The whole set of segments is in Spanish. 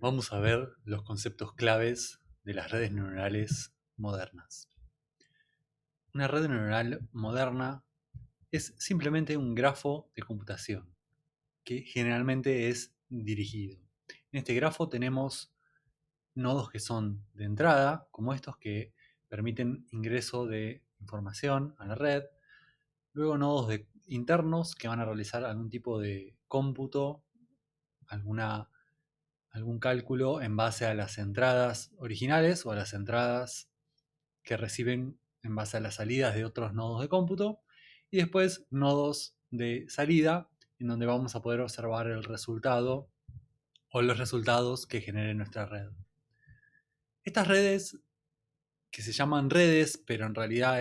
Vamos a ver los conceptos claves de las redes neuronales modernas. Una red neuronal moderna es simplemente un grafo de computación que generalmente es dirigido. En este grafo tenemos nodos que son de entrada, como estos que permiten ingreso de información a la red, luego nodos internos que van a realizar algún tipo de cómputo, algún cálculo en base a las entradas originales o a las entradas que reciben en base a las salidas de otros nodos de cómputo, y después nodos de salida en donde vamos a poder observar el resultado o los resultados que genere nuestra red. Estas redes, que se llaman redes, pero en realidad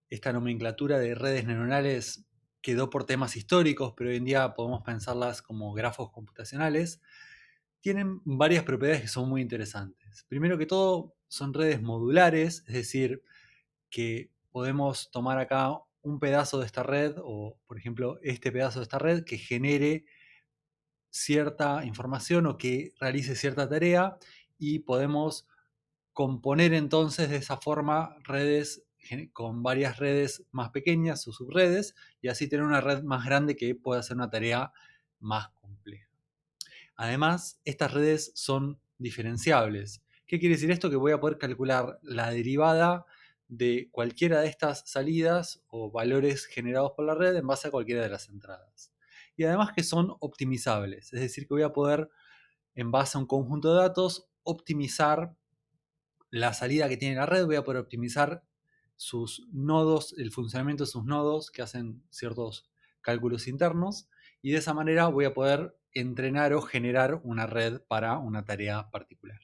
esta nomenclatura de redes neuronales quedó por temas históricos, pero hoy en día podemos pensarlas como grafos computacionales, tienen varias propiedades que son muy interesantes. Primero que todo, son redes modulares, es decir, que podemos tomar acá un pedazo de esta red o, por ejemplo, este pedazo de esta red que genere cierta información o que realice cierta tarea y podemos componer entonces de esa forma redes con varias redes más pequeñas o subredes y así tener una red más grande que pueda hacer una tarea más compleja. Además, estas redes son diferenciables. ¿Qué quiere decir esto? Que voy a poder calcular la derivada de cualquiera de estas salidas o valores generados por la red en base a cualquiera de las entradas. Y además que son optimizables, es decir, que voy a poder, en base a un conjunto de datos, optimizar la salida que tiene la red, voy a poder optimizar sus nodos, el funcionamiento de sus nodos que hacen ciertos cálculos internos, y de esa manera voy a poder entrenar o generar una red para una tarea particular.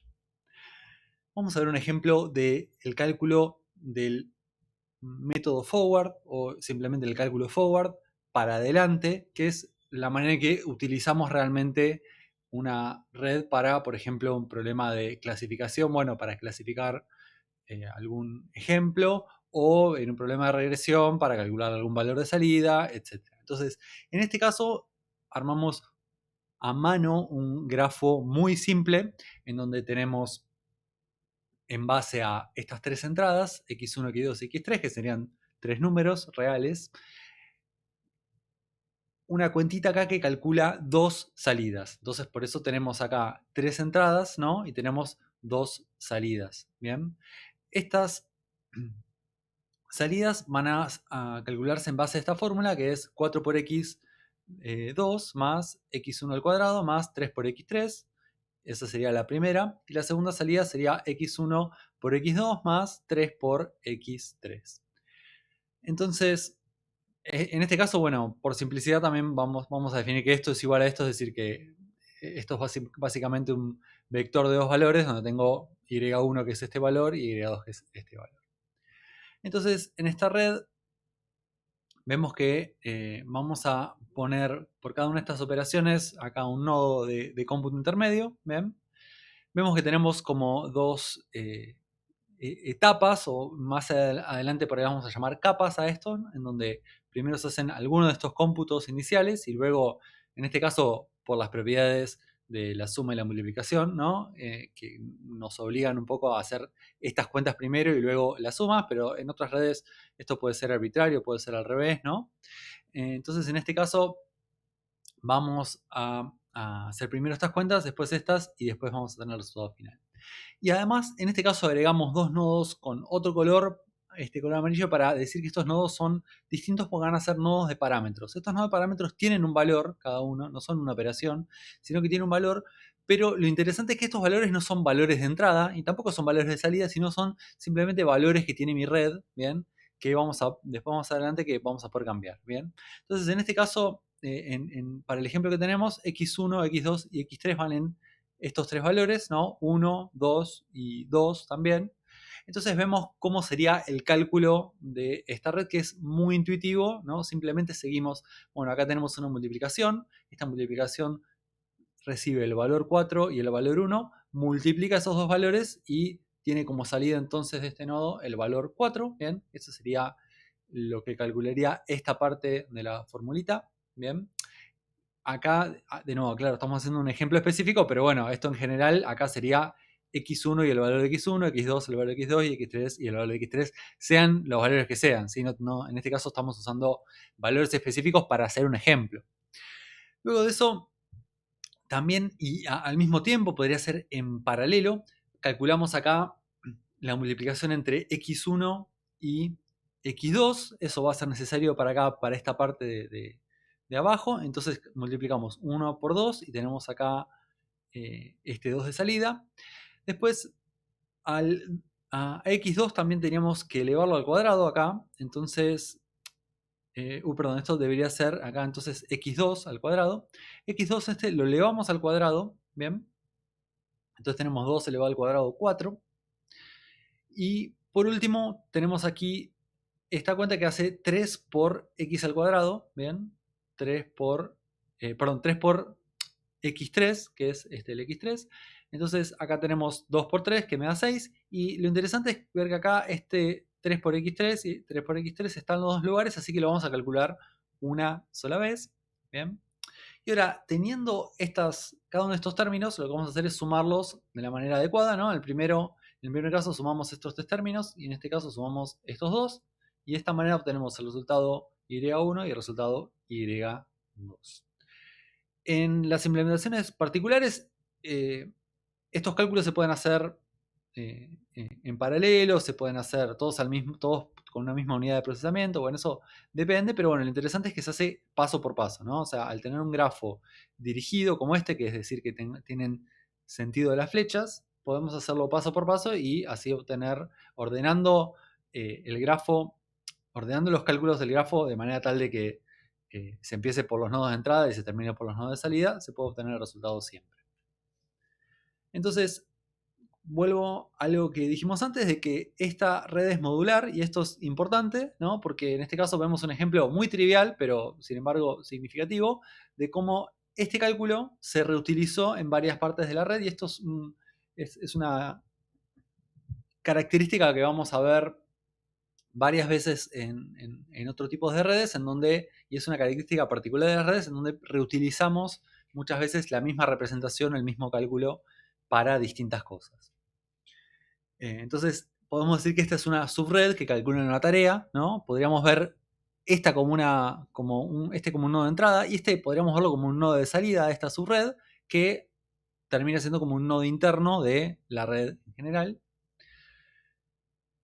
Vamos a ver un ejemplo del cálculo del método forward o simplemente el cálculo forward para adelante, que es la manera en que utilizamos realmente una red para, por ejemplo, un problema de clasificación, bueno, para clasificar algún ejemplo, o en un problema de regresión para calcular algún valor de salida, etc. Entonces, en este caso, armamos a mano un grafo muy simple en donde tenemos, en base a estas tres entradas, x1, x2 y x3, que serían tres números reales, una cuentita acá que calcula dos salidas. Entonces, por eso tenemos acá tres entradas, ¿no? Y tenemos dos salidas, ¿bien? Estas salidas van a calcularse en base a esta fórmula, que es 4 por x 2 más x1 al cuadrado más 3 por x3. Esa sería la primera. Y la segunda salida sería x1 por x2 más 3 por x3. Entonces, en este caso, bueno, por simplicidad también vamos a definir que esto es igual a esto, es decir, que esto es básicamente un vector de dos valores donde tengo y1 que es este valor y y2 que es este valor. Entonces, en esta red vemos que vamos a poner por cada una de estas operaciones acá un nodo de cómputo intermedio. ¿Ven? Vemos que tenemos como dos etapas, o más adelante por ahí vamos a llamar capas a esto, en donde primero se hacen algunos de estos cómputos iniciales y luego, en este caso, por las propiedades de la suma y la multiplicación, ¿no? Que nos obligan un poco a hacer estas cuentas primero y luego las sumas, pero en otras redes esto puede ser arbitrario, puede ser al revés, ¿no? Entonces, en este caso, vamos a hacer primero estas cuentas, después estas y después vamos a tener el resultado final. Y además, en este caso agregamos dos nodos con otro color, este color amarillo, para decir que estos nodos son distintos porque van a ser nodos de parámetros. Estos nodos de parámetros tienen un valor, cada uno, no son una operación, sino que tienen un valor, pero lo interesante es que estos valores no son valores de entrada y tampoco son valores de salida, sino son simplemente valores que tiene mi red, ¿bien? Que después más adelante que vamos a poder cambiar, ¿bien? Entonces, en este caso, para el ejemplo que tenemos, x1, x2 y x3 valen estos tres valores, ¿no? 1, 2 y 2 también. Entonces vemos cómo sería el cálculo de esta red, que es muy intuitivo, ¿no? Simplemente seguimos, bueno, acá tenemos una multiplicación, esta multiplicación recibe el valor 4 y el valor 1, multiplica esos dos valores y tiene como salida entonces de este nodo el valor 4, ¿bien? Eso sería lo que calcularía esta parte de la formulita, ¿bien? acá, de nuevo, claro, estamos haciendo un ejemplo específico, pero bueno, esto en general acá sería x1 y el valor de x1, x2 el valor de x2 y x3 y el valor de x3, sean los valores que sean. ¿Sí? En este caso estamos usando valores específicos para hacer un ejemplo. Luego de eso, también y al mismo tiempo, podría ser en paralelo, calculamos acá la multiplicación entre x1 y x2. Eso va a ser necesario para acá, para esta parte de abajo. Entonces multiplicamos 1 por 2 y tenemos acá este 2 de salida. Después a x2 también teníamos que elevarlo al cuadrado acá. Entonces, perdón, esto debería ser acá entonces x2 al cuadrado. x2 este lo elevamos al cuadrado, ¿bien? Entonces tenemos 2 elevado al cuadrado 4. Y por último tenemos aquí esta cuenta que hace 3 por x al cuadrado, ¿bien? 3 por, 3 por x3, que es el x3. Entonces acá tenemos 2 por 3, que me da 6. Y lo interesante es ver que acá este 3 por x3 y 3 por x3 están en los dos lugares, así que lo vamos a calcular una sola vez. ¿Bien? Y ahora, teniendo cada uno de estos términos, lo que vamos a hacer es sumarlos de la manera adecuada, ¿no? En el primer caso sumamos estos tres términos y en este caso sumamos estos dos. Y de esta manera obtenemos el resultado y1 y el resultado y2. En las implementaciones particulares, estos cálculos se pueden hacer en paralelo, se pueden hacer todos con una misma unidad de procesamiento. Bueno, eso depende, pero bueno, lo interesante es que se hace paso por paso, ¿no? O sea, al tener un grafo dirigido como este, que es decir, que tienen sentido de las flechas, podemos hacerlo paso por paso y así obtener, ordenando el grafo, ordenando los cálculos del grafo de manera tal de que se empiece por los nodos de entrada y se termine por los nodos de salida, se puede obtener el resultado siempre. Entonces, vuelvo a algo que dijimos antes, de que esta red es modular, y esto es importante, ¿no? Porque en este caso vemos un ejemplo muy trivial, pero sin embargo significativo, de cómo este cálculo se reutilizó en varias partes de la red, y esto es una característica que vamos a ver varias veces en otro tipo de redes, y es una característica particular de las redes, en donde reutilizamos muchas veces la misma representación, el mismo cálculo para distintas cosas. Entonces, podemos decir que esta es una subred que calcula una tarea, ¿no? Podríamos ver esta como un nodo de entrada, y este podríamos verlo como un nodo de salida de esta subred, que termina siendo como un nodo interno de la red en general.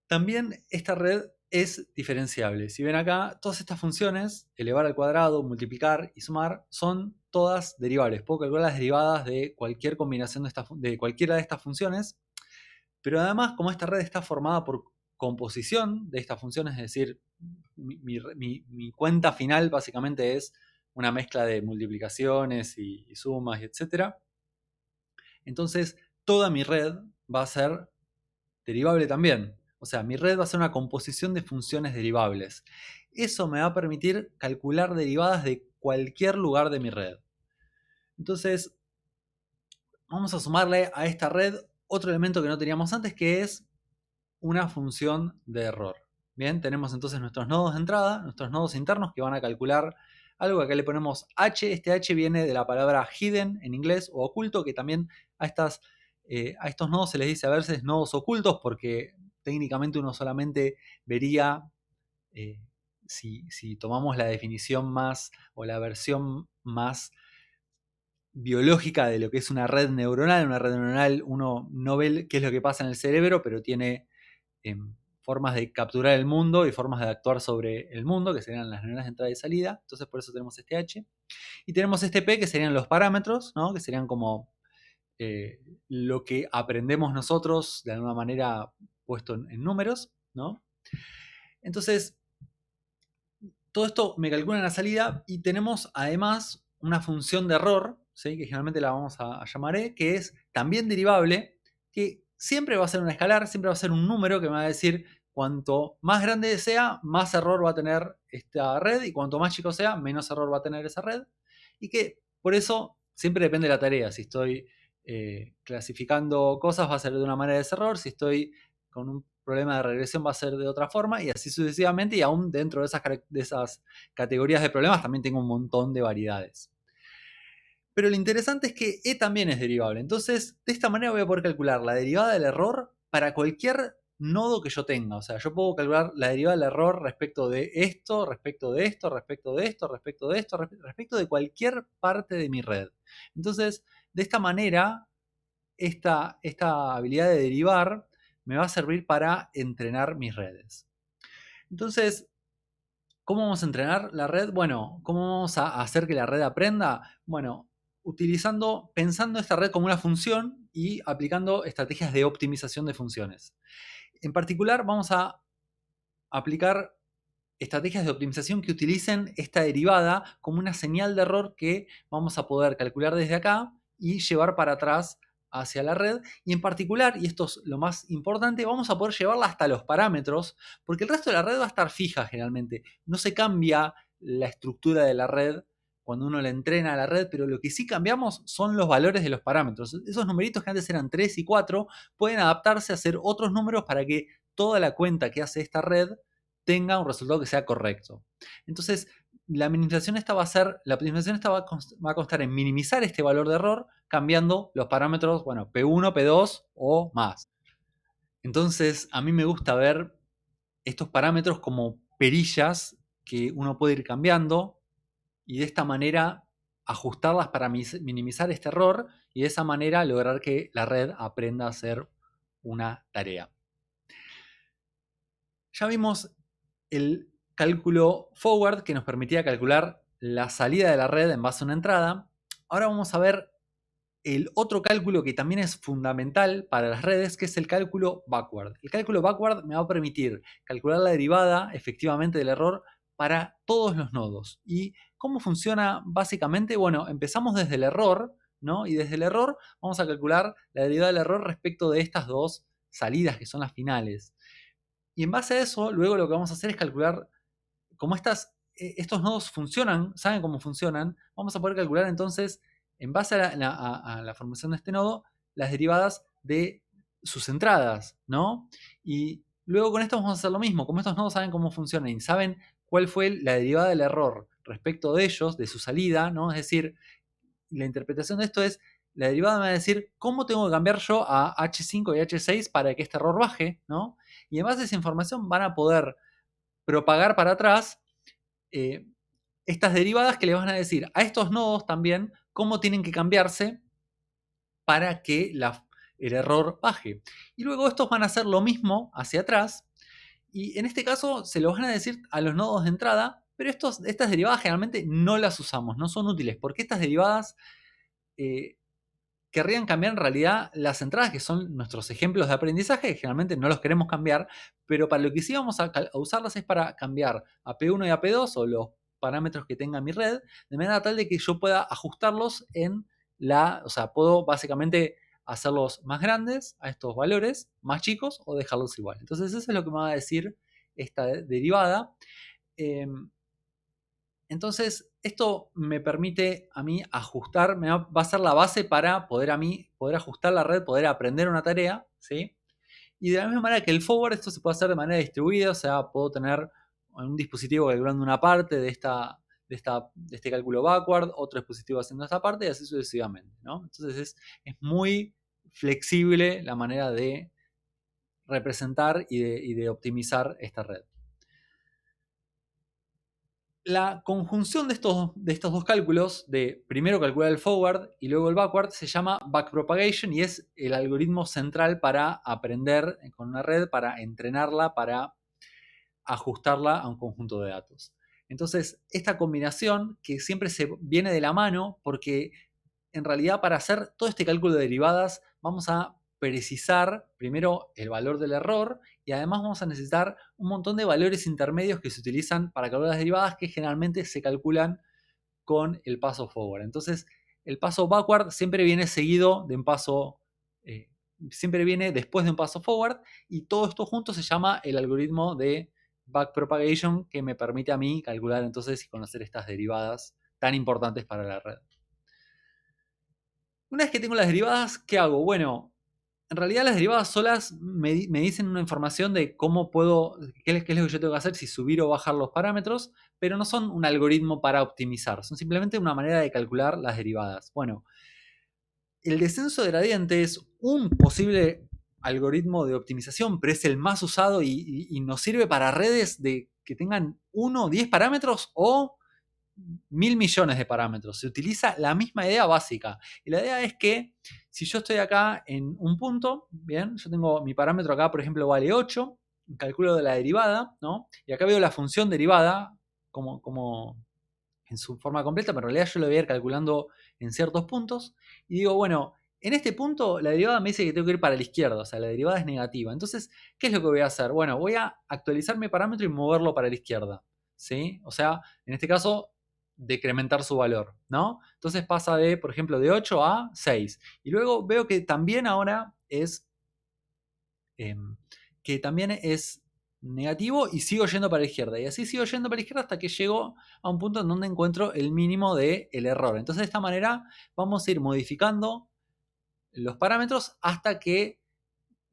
También esta red es diferenciable. Si ven acá, todas estas funciones, elevar al cuadrado, multiplicar y sumar, son todas derivables. Puedo calcular las derivadas de cualquier combinación de cualquiera de estas funciones. Pero además, como esta red está formada por composición de estas funciones, es decir, mi cuenta final básicamente es una mezcla de multiplicaciones y sumas, etc. Entonces, toda mi red va a ser derivable también. O sea, mi red va a ser una composición de funciones derivables. Eso me va a permitir calcular derivadas de cualquier lugar de mi red. Entonces, vamos a sumarle a esta red otro elemento que no teníamos antes, que es una función de error. Bien, tenemos entonces nuestros nodos de entrada, nuestros nodos internos que van a calcular algo que acá le ponemos h. Este h viene de la palabra hidden en inglés o oculto, que también a estos nodos se les dice a veces nodos ocultos, porque técnicamente uno solamente vería, si tomamos la definición más o la versión más biológica de lo que es una red neuronal. Una red neuronal, uno no ve qué es lo que pasa en el cerebro, pero tiene formas de capturar el mundo y formas de actuar sobre el mundo, que serían las neuronas de entrada y salida. Entonces por eso tenemos este H. Y tenemos este P, que serían los parámetros, ¿no? Que serían como lo que aprendemos nosotros, de alguna manera puesto en números, ¿no? Entonces, todo esto me calcula en la salida, y tenemos además una función de error, ¿sí? Que generalmente la vamos a llamar E, que es también derivable, que siempre va a ser un escalar, siempre va a ser un número que me va a decir cuanto más grande sea, más error va a tener esta red, y cuanto más chico sea, menos error va a tener esa red. Y que por eso siempre depende de la tarea. Si estoy clasificando cosas, va a ser de una manera ese error. Si estoy con un problema de regresión, va a ser de otra forma, y así sucesivamente. Y aún dentro de esas categorías de problemas también tengo un montón de variedades. Pero lo interesante es que E también es derivable. Entonces, de esta manera voy a poder calcular la derivada del error para cualquier nodo que yo tenga. O sea, yo puedo calcular la derivada del error respecto de esto, respecto de esto, respecto de esto, respecto de esto, respecto de cualquier parte de mi red. Entonces, de esta manera, esta habilidad de derivar me va a servir para entrenar mis redes. Entonces, ¿cómo vamos a entrenar la red? Bueno, ¿cómo vamos a hacer que la red aprenda? Bueno, pensando esta red como una función y aplicando estrategias de optimización de funciones. En particular, vamos a aplicar estrategias de optimización que utilicen esta derivada como una señal de error que vamos a poder calcular desde acá y llevar para atrás hacia la red. Y en particular, y esto es lo más importante, vamos a poder llevarla hasta los parámetros, porque el resto de la red va a estar fija generalmente. No se cambia la estructura de la red cuando uno le entrena a la red, pero lo que sí cambiamos son los valores de los parámetros. Esos numeritos que antes eran 3 y 4 pueden adaptarse a ser otros números para que toda la cuenta que hace esta red tenga un resultado que sea correcto. Entonces, la optimización esta va a constar en minimizar este valor de error cambiando los parámetros, bueno, P1, P2 o más. Entonces, a mí me gusta ver estos parámetros como perillas que uno puede ir cambiando y de esta manera ajustarlas para minimizar este error y de esa manera lograr que la red aprenda a hacer una tarea. Ya vimos el cálculo forward que nos permitía calcular la salida de la red en base a una entrada. Ahora vamos a ver el otro cálculo que también es fundamental para las redes, que es el cálculo backward. El cálculo backward me va a permitir calcular la derivada efectivamente del error para todos los nodos. ¿Y cómo funciona básicamente? Bueno, empezamos desde el error, ¿no? Y desde el error vamos a calcular la derivada del error respecto de estas dos salidas que son las finales. Y en base a eso, luego lo que vamos a hacer es calcular cómo estos nodos funcionan, saben cómo funcionan, vamos a poder calcular entonces, en base a la formación de este nodo, las derivadas de sus entradas, ¿no? Y luego con esto vamos a hacer lo mismo, como estos nodos saben cómo funcionan y saben cuál fue la derivada del error respecto de ellos, de su salida, ¿no? Es decir, la interpretación de esto es, la derivada me va a decir cómo tengo que cambiar yo a H5 y H6 para que este error baje, ¿no? Y en base a esa información van a poder propagar para atrás estas derivadas que le van a decir a estos nodos también cómo tienen que cambiarse para que el error baje. Y luego estos van a hacer lo mismo hacia atrás y en este caso se lo van a decir a los nodos de entrada, pero estas derivadas generalmente no las usamos, no son útiles, porque estas derivadas querrían cambiar en realidad las entradas, que son nuestros ejemplos de aprendizaje, que generalmente no los queremos cambiar, pero para lo que sí vamos a usarlas es para cambiar a P1 y a P2 o los parámetros que tenga mi red, de manera tal de que yo pueda ajustarlos o sea, puedo básicamente hacerlos más grandes a estos valores, más chicos o dejarlos igual. Entonces eso es lo que me va a decir esta derivada. Entonces, esto me permite a mí ajustar, va a ser la base para poder ajustar la red, poder aprender una tarea, ¿sí? Y de la misma manera que el forward, esto se puede hacer de manera distribuida, o sea, puedo tener un dispositivo calculando una parte de este cálculo backward, otro dispositivo haciendo esta parte y así sucesivamente, ¿no? Entonces es muy flexible la manera de representar y de optimizar esta red. La conjunción de estos dos cálculos, de primero calcular el forward y luego el backward, se llama backpropagation y es el algoritmo central para aprender con una red, para entrenarla, para ajustarla a un conjunto de datos. Entonces, esta combinación que siempre se viene de la mano, porque en realidad para hacer todo este cálculo de derivadas vamos a precisar primero el valor del error y además vamos a necesitar un montón de valores intermedios que se utilizan para calcular las derivadas que generalmente se calculan con el paso forward. Entonces, el paso backward siempre viene seguido de un paso, siempre viene después de un paso forward y todo esto junto se llama el algoritmo de backpropagation que me permite a mí calcular entonces y conocer estas derivadas tan importantes para la red. Una vez que tengo las derivadas, ¿qué hago? Bueno, en realidad las derivadas solas me dicen una información de cómo puedo, qué es lo que yo tengo que hacer, si subir o bajar los parámetros, pero no son un algoritmo para optimizar, son simplemente una manera de calcular las derivadas. Bueno, el descenso de gradiente es un posible algoritmo de optimización, pero es el más usado y nos sirve para redes que tengan 1 o 10 parámetros o 1000 millones de parámetros. Se utiliza la misma idea básica. Y la idea es que si yo estoy acá en un punto, bien, yo tengo mi parámetro acá, por ejemplo, vale 8, calculo de la derivada, ¿no? Y acá veo la función derivada como en su forma completa, pero en realidad yo lo voy a ir calculando en ciertos puntos. Y digo, bueno, en este punto la derivada me dice que tengo que ir para la izquierda, o sea, la derivada es negativa. Entonces, ¿qué es lo que voy a hacer? Bueno, voy a actualizar mi parámetro y moverlo para la izquierda, ¿sí? O sea, en este caso, decrementar su valor, ¿no? Entonces pasa de, por ejemplo, de 8 a 6. Y luego veo que también ahora eh, es negativo y sigo yendo para la izquierda. Y así sigo yendo para la izquierda hasta que llego a un punto en donde encuentro el mínimo del error. Entonces de esta manera vamos a ir modificando los parámetros hasta que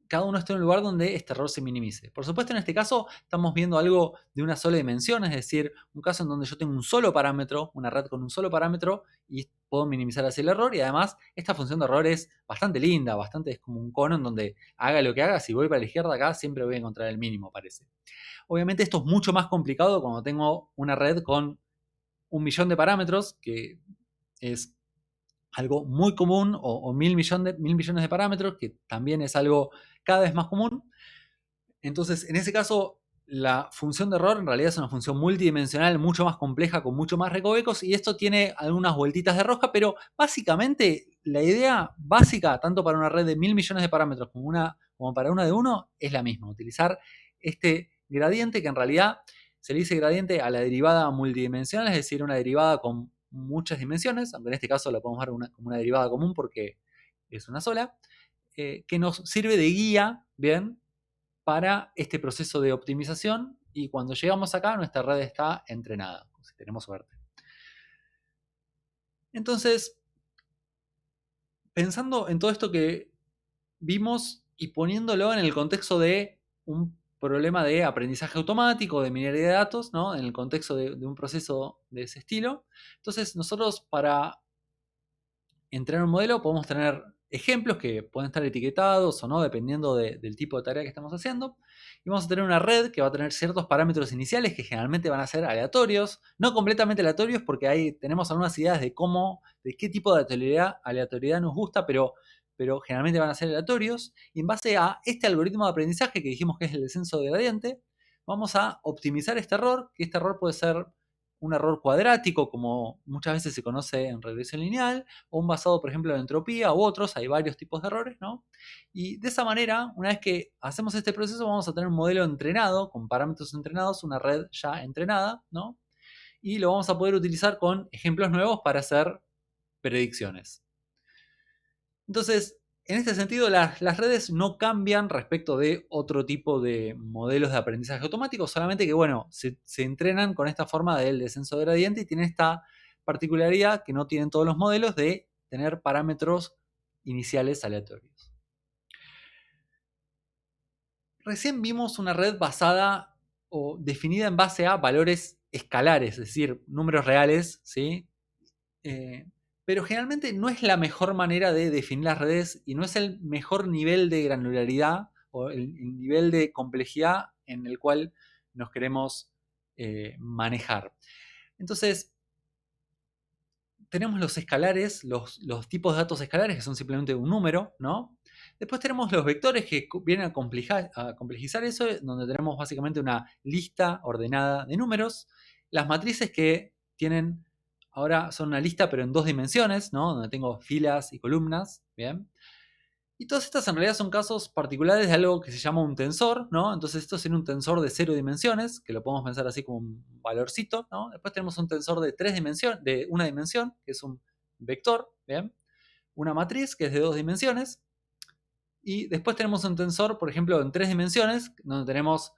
cada uno esté en un lugar donde este error se minimice. Por supuesto, en este caso estamos viendo algo de una sola dimensión, es decir, un caso en donde yo tengo un solo parámetro, una red con un solo parámetro, y puedo minimizar así el error. Y además, esta función de error es bastante linda, es como un cono en donde haga lo que haga, si voy para la izquierda acá, siempre voy a encontrar el mínimo, parece. Obviamente esto es mucho más complicado cuando tengo una red con 1 millón de parámetros, que es algo muy común, o 1000 millones de parámetros, que también es algo cada vez más común. Entonces, en ese caso, la función de error en realidad es una función multidimensional mucho más compleja, con mucho más recovecos, y esto tiene algunas vueltitas de rosca, pero básicamente la idea básica, tanto para una red de 1000 millones de parámetros como para una de uno, es la misma. Utilizar este gradiente, que en realidad se le dice gradiente a la derivada multidimensional, es decir, una derivada con muchas dimensiones, aunque en este caso la podemos ver como una derivada común porque es una sola, que nos sirve de guía, ¿bien?, para este proceso de optimización, y cuando llegamos acá nuestra red está entrenada, si tenemos suerte. Entonces, pensando en todo esto que vimos y poniéndolo en el contexto de un problema de aprendizaje automático, de minería de datos, ¿no?, en el contexto de un proceso de ese estilo, entonces nosotros, para entrenar un modelo, podemos tener ejemplos que pueden estar etiquetados o no, dependiendo del tipo de tarea que estamos haciendo. Y vamos a tener una red que va a tener ciertos parámetros iniciales que generalmente van a ser aleatorios, no completamente aleatorios, porque ahí tenemos algunas ideas de qué tipo de aleatoriedad nos gusta, pero generalmente van a ser aleatorios. Y en base a este algoritmo de aprendizaje que dijimos que es el descenso de gradiente, vamos a optimizar este error, que este error puede ser un error cuadrático, como muchas veces se conoce en regresión lineal, o un basado, por ejemplo, en entropía, u otros. Hay varios tipos de errores, ¿no? Y de esa manera, una vez que hacemos este proceso, vamos a tener un modelo entrenado, con parámetros entrenados, una red ya entrenada, ¿no? Y lo vamos a poder utilizar con ejemplos nuevos para hacer predicciones. Entonces, en este sentido, las redes no cambian respecto de otro tipo de modelos de aprendizaje automático, solamente que, bueno, se entrenan con esta forma del descenso de gradiente y tienen esta particularidad que no tienen todos los modelos, de tener parámetros iniciales aleatorios. Recién vimos una red basada o definida en base a valores escalares, es decir, números reales, ¿sí? Pero generalmente no es la mejor manera de definir las redes y no es el mejor nivel de granularidad o el nivel de complejidad en el cual nos queremos manejar. Entonces, tenemos los escalares, los tipos de datos escalares, que son simplemente un número, ¿no? Después tenemos los vectores, que vienen a complejizar eso, donde tenemos básicamente una lista ordenada de números. Las matrices, que tienen, ahora son una lista pero en 2 dimensiones, ¿no?, donde tengo filas y columnas, ¿bien? Y todas estas en realidad son casos particulares de algo que se llama un tensor, ¿no? Entonces esto sería un tensor de 0 dimensiones, que lo podemos pensar así como un valorcito, ¿no? Después tenemos un tensor de 3 dimensiones, de 1 dimensión, que es un vector, ¿bien? Una matriz, que es de 2 dimensiones. Y después tenemos un tensor, por ejemplo, en 3 dimensiones, donde tenemos,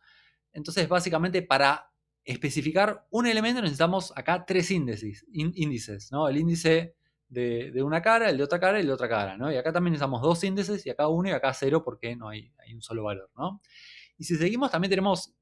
entonces básicamente para especificar un elemento necesitamos acá 3 índices, ¿no? El índice de una cara, el de otra cara y el de otra cara, ¿no? Y acá también necesitamos dos índices, y acá 1 y acá 0 porque no hay un solo valor, ¿no? Y si seguimos también tenemos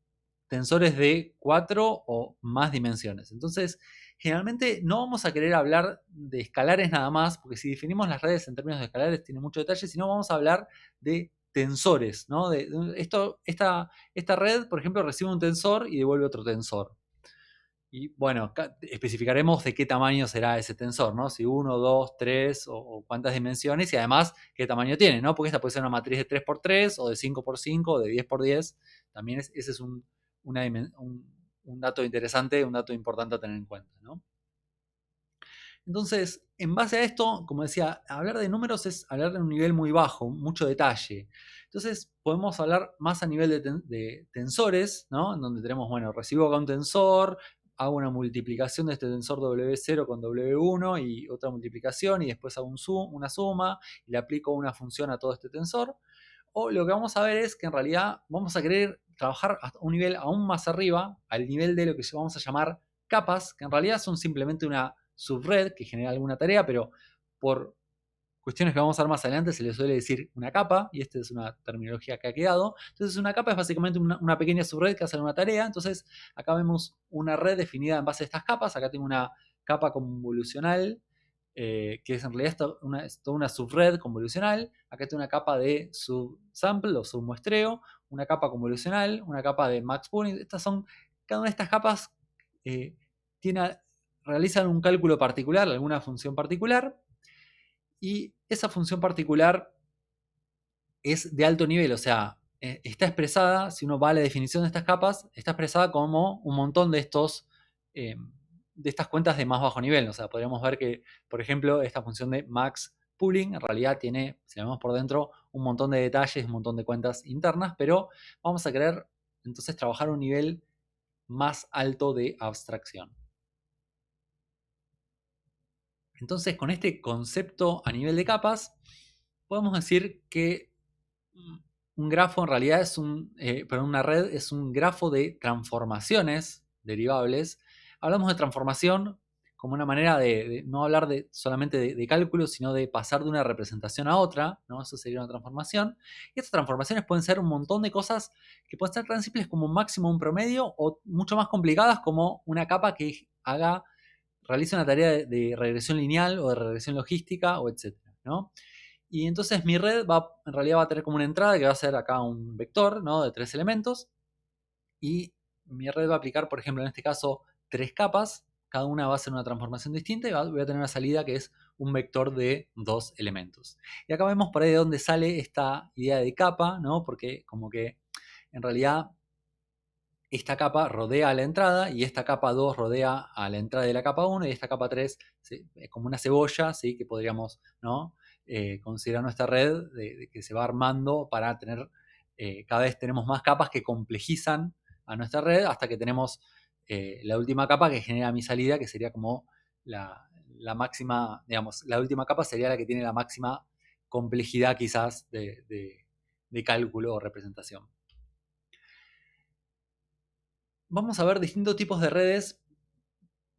tensores de 4 o más dimensiones. Entonces, generalmente no vamos a querer hablar de escalares nada más, porque si definimos las redes en términos de escalares tiene mucho detalle, sino vamos a hablar de tensores, ¿no? Esta red, por ejemplo, recibe un tensor y devuelve otro tensor. Y bueno, especificaremos de qué tamaño será ese tensor, ¿no? Si 1, 2, 3 o cuántas dimensiones y además qué tamaño tiene, ¿no? Porque esta puede ser una matriz de 3x3 o de 5x5 o de 10x10. También ese es un dato interesante, un dato importante a tener en cuenta, ¿no? Entonces, en base a esto, como decía, hablar de números es hablar de un nivel muy bajo, mucho detalle. Entonces, podemos hablar más a nivel de tensores, ¿no? En donde tenemos, bueno, recibo acá un tensor, hago una multiplicación de este tensor W0 con W1 y otra multiplicación y después hago una suma y le aplico una función a todo este tensor. O lo que vamos a ver es que en realidad vamos a querer trabajar hasta un nivel aún más arriba, al nivel de lo que vamos a llamar capas, que en realidad son simplemente una subred que genera alguna tarea, pero por cuestiones que vamos a ver más adelante se le suele decir una capa, y esta es una terminología que ha quedado. Entonces una capa es básicamente una pequeña subred que hace una tarea. Entonces acá vemos una red definida en base a estas capas. Acá tengo una capa convolucional, que es en realidad es toda una subred convolucional. Acá tengo una capa de subsample o submuestreo, una capa convolucional, una capa de max pooling. Cada una de estas capas eh, realizan un cálculo particular, alguna función particular, y esa función particular es de alto nivel, o sea, está expresada, si uno va a la definición de estas capas, está expresada como un montón de estas cuentas de más bajo nivel. O sea, podríamos ver que, por ejemplo, esta función de max pooling en realidad tiene, si la vemos por dentro, un montón de detalles, un montón de cuentas internas, pero vamos a querer entonces trabajar un nivel más alto de abstracción. Entonces, con este concepto a nivel de capas, podemos decir que un grafo en realidad una red es un grafo de transformaciones derivables. Hablamos de transformación como una manera de no hablar solamente de cálculo, sino de pasar de una representación a otra, ¿no? Eso sería una transformación. Y estas transformaciones pueden ser un montón de cosas que pueden ser tan simples como un máximo, un promedio, o mucho más complicadas como una capa que realice una tarea de regresión lineal o de regresión logística, o etcétera, ¿no? Y entonces mi red en realidad va a tener como una entrada que va a ser acá un vector, ¿no? De 3 elementos. Y mi red va a aplicar, por ejemplo, en este caso, 3 capas. Cada una va a ser una transformación distinta y voy a tener una salida que es un vector de 2 elementos. Y acá vemos por ahí de dónde sale esta idea de capa, ¿no? Porque como que en realidad esta capa rodea a la entrada y esta capa 2 rodea a la entrada de la capa 1 y esta capa 3 es como una cebolla, ¿sí? Que podríamos, ¿no? Considerar nuestra red que se va armando para tener, cada vez tenemos más capas que complejizan a nuestra red hasta que tenemos la última capa que genera mi salida, que sería como la máxima, digamos, la última capa sería la que tiene la máxima complejidad quizás de cálculo o representación. Vamos a ver distintos tipos de redes.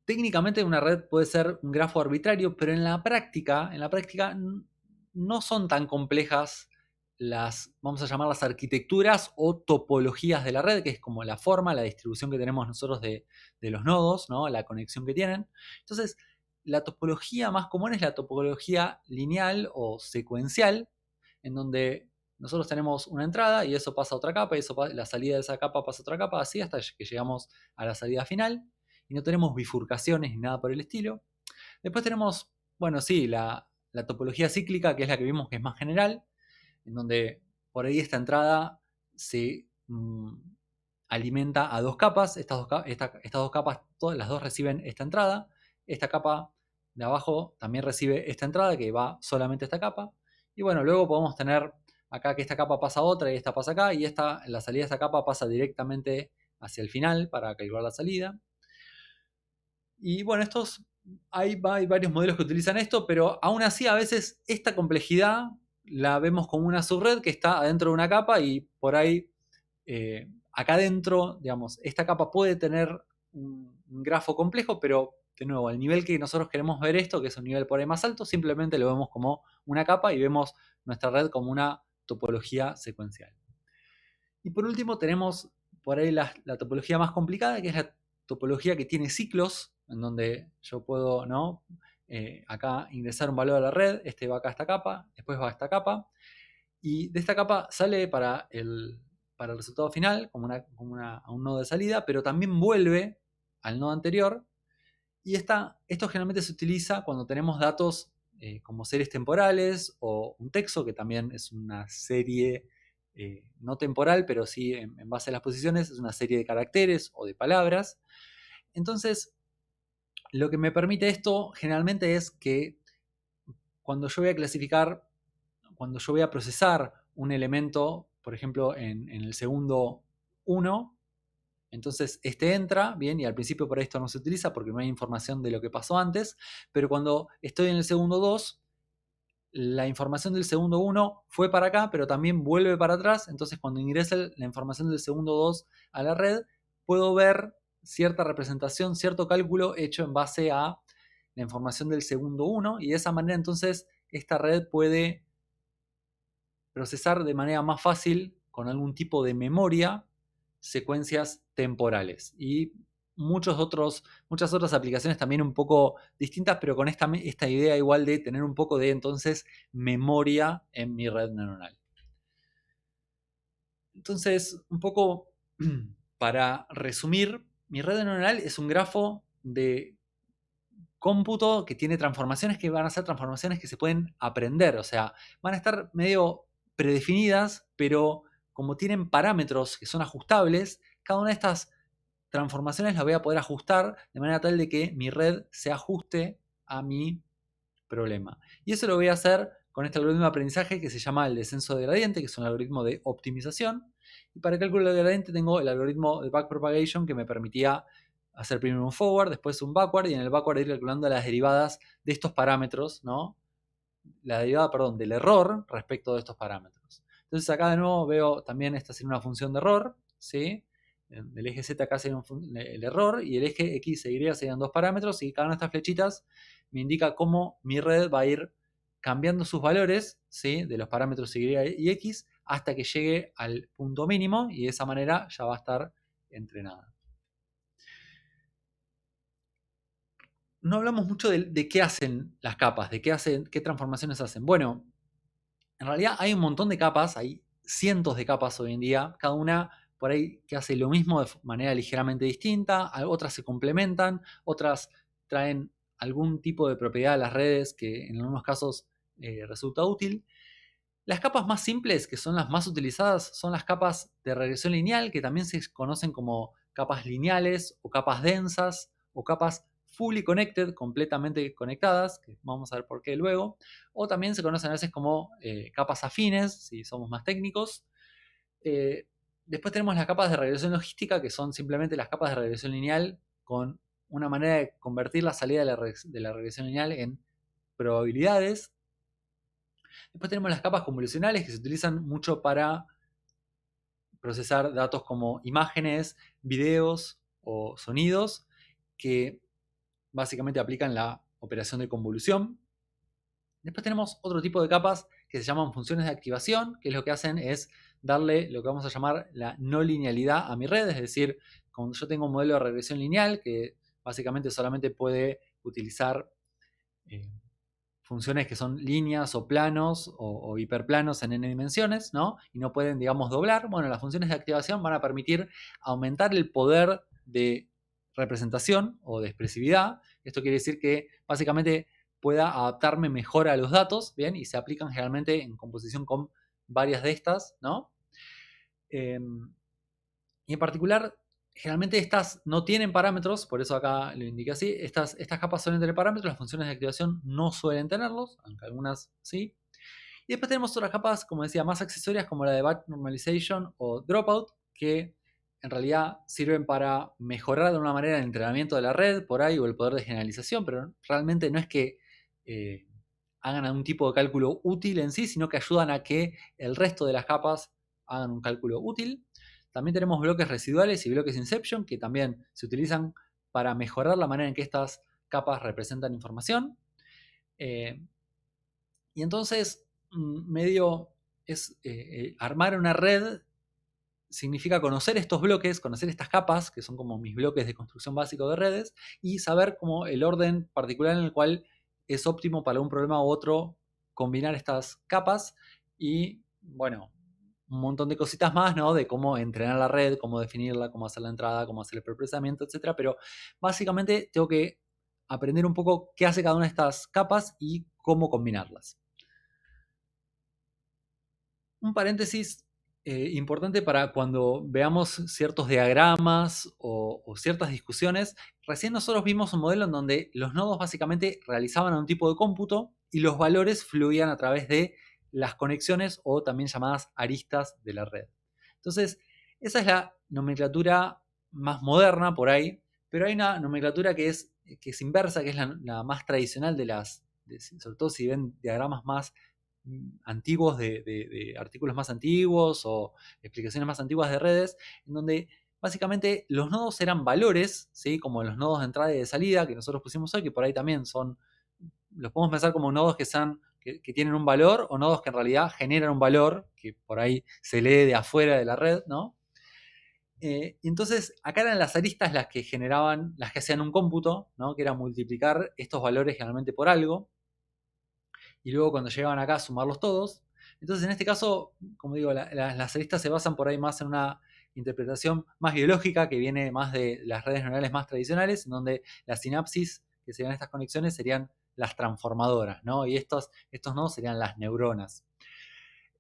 Técnicamente una red puede ser un grafo arbitrario, pero en la práctica no son tan complejas vamos a llamarlas arquitecturas o topologías de la red, que es como la forma, la distribución que tenemos nosotros de los nodos, ¿no? La conexión que tienen. Entonces, la topología más común es la topología lineal o secuencial, en donde nosotros tenemos una entrada y eso pasa a otra capa, y la salida de esa capa pasa a otra capa, así hasta que llegamos a la salida final, y no tenemos bifurcaciones ni nada por el estilo. Después tenemos, bueno, sí, la topología cíclica, que es la que vimos que es más general, en donde por ahí esta entrada se alimenta a dos capas. Estas dos capas, todas las dos reciben esta entrada. Esta capa de abajo también recibe esta entrada, que va solamente a esta capa. Y bueno, luego podemos tener acá que esta capa pasa a otra y esta pasa acá, y la salida de esta capa pasa directamente hacia el final para calcular la salida. Y bueno, hay varios modelos que utilizan esto, pero aún así a veces esta complejidad la vemos como una subred que está adentro de una capa, y por ahí acá adentro, digamos, esta capa puede tener un grafo complejo, pero de nuevo, al nivel que nosotros queremos ver esto, que es un nivel por ahí más alto, simplemente lo vemos como una capa y vemos nuestra red como una topología secuencial. Y por último tenemos por ahí la topología más complicada, que es la topología que tiene ciclos, en donde yo puedo, ¿no? Acá ingresar un valor a la red, este va acá a esta capa, después va a esta capa, y de esta capa sale para el resultado final, como a un nodo de salida, pero también vuelve al nodo anterior. Y esto generalmente se utiliza cuando tenemos datos como series temporales o un texto, que también es una serie no temporal, pero sí en base a las posiciones, es una serie de caracteres o de palabras. Entonces, lo que me permite esto generalmente es que cuando yo voy a clasificar, cuando yo voy a procesar un elemento, por ejemplo, en el segundo 1, entonces este entra, bien, y al principio por esto no se utiliza porque no hay información de lo que pasó antes, pero cuando estoy en el segundo 2, la información del segundo 1 fue para acá, pero también vuelve para atrás, entonces cuando ingresa la información del segundo 2 a la red, puedo ver cierta representación, cierto cálculo hecho en base a la información del segundo 1, y de esa manera entonces esta red puede procesar de manera más fácil, con algún tipo de memoria, secuencias temporales. Y muchas otras aplicaciones también un poco distintas, pero con esta idea igual de tener un poco de entonces memoria en mi red neuronal. Entonces, un poco para resumir, mi red neuronal es un grafo de cómputo que tiene transformaciones que van a ser transformaciones que se pueden aprender, o sea, van a estar medio predefinidas, pero como tienen parámetros que son ajustables, cada una de estas transformaciones las voy a poder ajustar de manera tal de que mi red se ajuste a mi problema. Y eso lo voy a hacer con este algoritmo de aprendizaje que se llama el descenso de gradiente, que es un algoritmo de optimización. Y para el cálculo de gradiente tengo el algoritmo de backpropagation que me permitía hacer primero un forward, después un backward, y en el backward ir calculando las derivadas de estos parámetros, ¿no? La derivada, perdón, del error respecto de estos parámetros. Entonces acá de nuevo veo también esta sería una función de error, ¿sí? El eje Z acá sería el error y el eje X e Y serían dos parámetros, y cada una de estas flechitas me indica cómo mi red va a ir cambiando sus valores, ¿sí? De los parámetros Y y X hasta que llegue al punto mínimo, y de esa manera ya va a estar entrenada. No hablamos mucho de qué hacen las capas, de qué transformaciones hacen. Bueno, en realidad hay un montón de capas, hay cientos de capas hoy en día, cada una por ahí que hace lo mismo de manera ligeramente distinta, otras se complementan, otras traen algún tipo de propiedad a las redes que en algunos casos resulta útil. Las capas más simples, que son las más utilizadas, son las capas de regresión lineal, que también se conocen como capas lineales o capas densas o capas fully connected, completamente conectadas, que vamos a ver por qué luego, o también se conocen a veces como capas afines, si somos más técnicos. Después tenemos las capas de regresión logística, que son simplemente las capas de regresión lineal con una manera de convertir la salida de la regresión lineal en probabilidades. Después tenemos las capas convolucionales, que se utilizan mucho para procesar datos como imágenes, videos o sonidos, que básicamente aplican la operación de convolución. Después tenemos otro tipo de capas que se llaman funciones de activación, que es lo que hacen es darle lo que vamos a llamar la no linealidad a mi red, es decir, cuando yo tengo un modelo de regresión lineal que básicamente solamente puede utilizar funciones que son líneas o planos o hiperplanos en n dimensiones, ¿no? Y no pueden, digamos, doblar. Bueno, las funciones de activación van a permitir aumentar el poder de representación o de expresividad. Esto quiere decir que básicamente pueda adaptarme mejor a los datos, ¿bien? Y se aplican generalmente en composición con varias de estas, ¿no? Y en particular, generalmente estas no tienen parámetros, por eso acá lo indiqué así. Estas capas suelen tener parámetros, las funciones de activación no suelen tenerlos, aunque algunas sí. Y después tenemos otras capas, como decía, más accesorias, como la de batch normalization o dropout, que en realidad sirven para mejorar de una manera el entrenamiento de la red por ahí o el poder de generalización, pero realmente no es que hagan algún tipo de cálculo útil en sí, sino que ayudan a que el resto de las capas hagan un cálculo útil. También tenemos bloques residuales y bloques inception, que también se utilizan para mejorar la manera en que estas capas representan información. Y entonces, medio es armar una red significa conocer estos bloques, conocer estas capas, que son como mis bloques de construcción básico de redes, y saber como el orden particular en el cual es óptimo para un problema u otro combinar estas capas y, bueno, un montón de cositas más, ¿no? De cómo entrenar la red, cómo definirla, cómo hacer la entrada, cómo hacer el preprocesamiento, etcétera. Pero básicamente tengo que aprender un poco qué hace cada una de estas capas y cómo combinarlas. Un paréntesis importante para cuando veamos ciertos diagramas o ciertas discusiones. Recién nosotros vimos un modelo en donde los nodos básicamente realizaban un tipo de cómputo y los valores fluían a través de las conexiones o también llamadas aristas de la red. Entonces, esa es la nomenclatura más moderna por ahí, pero hay una nomenclatura que es inversa, que es la más tradicional sobre todo si ven diagramas más antiguos de artículos más antiguos o explicaciones más antiguas de redes, en donde básicamente los nodos eran valores, ¿sí? Como los nodos de entrada y de salida que nosotros pusimos hoy, que por ahí también los podemos pensar como nodos que tienen un valor o nodos que en realidad generan un valor, que por ahí se lee de afuera de la red, ¿no? Entonces, acá eran las aristas las que hacían un cómputo, ¿no? Que era multiplicar estos valores generalmente por algo y luego cuando llegaban acá sumarlos todos. Entonces, en este caso, como digo, las aristas se basan por ahí más en una interpretación más biológica que viene más de las redes neuronales más tradicionales, en donde la sinapsis, que serían estas conexiones, serían las transformadoras, ¿no? Y estos nodos serían las neuronas.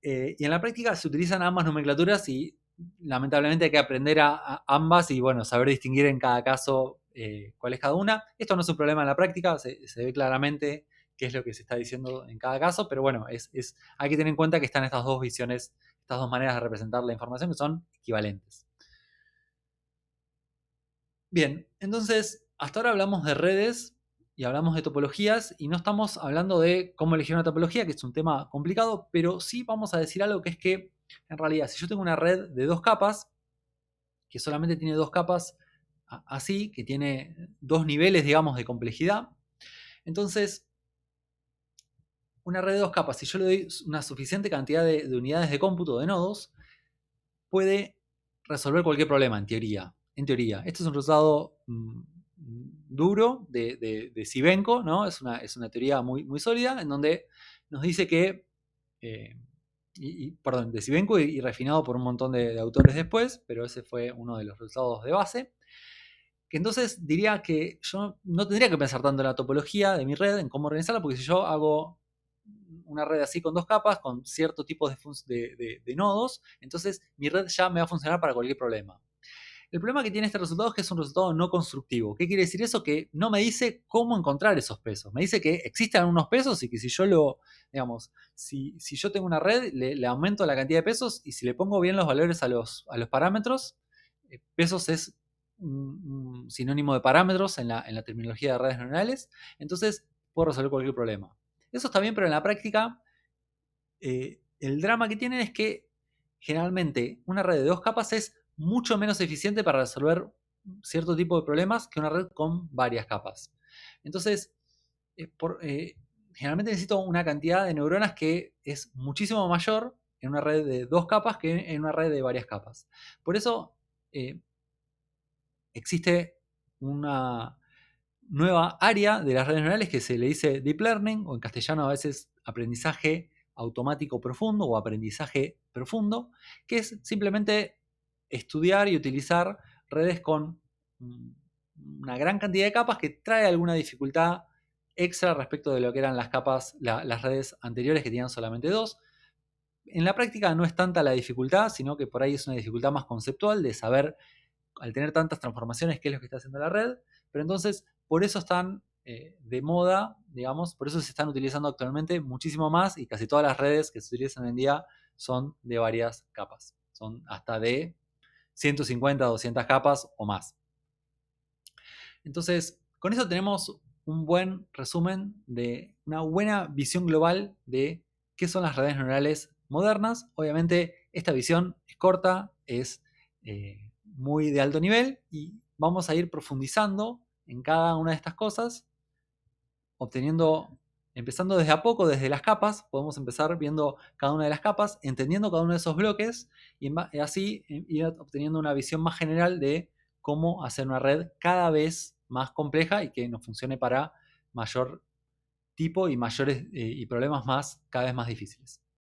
Y en la práctica se utilizan ambas nomenclaturas y lamentablemente hay que aprender a ambas y, bueno, saber distinguir en cada caso cuál es cada una. Esto no es un problema en la práctica, se ve claramente qué es lo que se está diciendo en cada caso, pero bueno, hay que tener en cuenta que están estas dos visiones, estas dos maneras de representar la información que son equivalentes. Bien, entonces, hasta ahora hablamos de redes y hablamos de topologías y no estamos hablando de cómo elegir una topología, que es un tema complicado, pero sí vamos a decir algo que es que, en realidad, si yo tengo una red de dos capas, que solamente tiene dos capas así, que tiene dos niveles, digamos, de complejidad, entonces, una red de dos capas, si yo le doy una suficiente cantidad de unidades de cómputo de nodos, puede resolver cualquier problema, en teoría. En teoría. Esto es un resultado duro de Sibvenko, ¿no? Es una teoría muy, muy sólida, en donde nos dice que, perdón, de Sibvenko y refinado por un montón de autores después, pero ese fue uno de los resultados de base. Que entonces diría que yo no tendría que pensar tanto en la topología de mi red, en cómo organizarla, porque si yo hago una red así con dos capas, con cierto tipo de nodos, entonces mi red ya me va a funcionar para cualquier problema. El problema que tiene este resultado es que es un resultado no constructivo. ¿Qué quiere decir eso? Que no me dice cómo encontrar esos pesos. Me dice que existen algunos pesos y que si yo si yo tengo una red, le aumento la cantidad de pesos y si le pongo bien los valores a los parámetros, pesos es un sinónimo de parámetros en la terminología de redes neuronales, entonces puedo resolver cualquier problema. Eso está bien, pero en la práctica el drama que tienen es que generalmente una red de dos capas es mucho menos eficiente para resolver cierto tipo de problemas que una red con varias capas. Entonces, generalmente necesito una cantidad de neuronas que es muchísimo mayor en una red de dos capas que en una red de varias capas. Por eso existe una nueva área de las redes neuronales que se le dice Deep Learning, o en castellano a veces aprendizaje automático profundo o aprendizaje profundo, que es simplemente estudiar y utilizar redes con una gran cantidad de capas que trae alguna dificultad extra respecto de lo que eran las capas, las redes anteriores que tenían solamente dos. En la práctica no es tanta la dificultad, sino que por ahí es una dificultad más conceptual de saber, al tener tantas transformaciones, qué es lo que está haciendo la red. Pero entonces, por eso están de moda, digamos, por eso se están utilizando actualmente muchísimo más y casi todas las redes que se utilizan hoy en día son de varias capas. Son hasta de 150, 200 capas o más. Entonces, con eso tenemos un buen resumen de una buena visión global de qué son las redes neuronales modernas. Obviamente, esta visión es corta, es muy de alto nivel y vamos a ir profundizando en cada una de estas cosas empezando desde a poco, desde las capas, podemos empezar viendo cada una de las capas, entendiendo cada uno de esos bloques y así ir obteniendo una visión más general de cómo hacer una red cada vez más compleja y que nos funcione para mayor tipo y mayores y problemas cada vez más difíciles.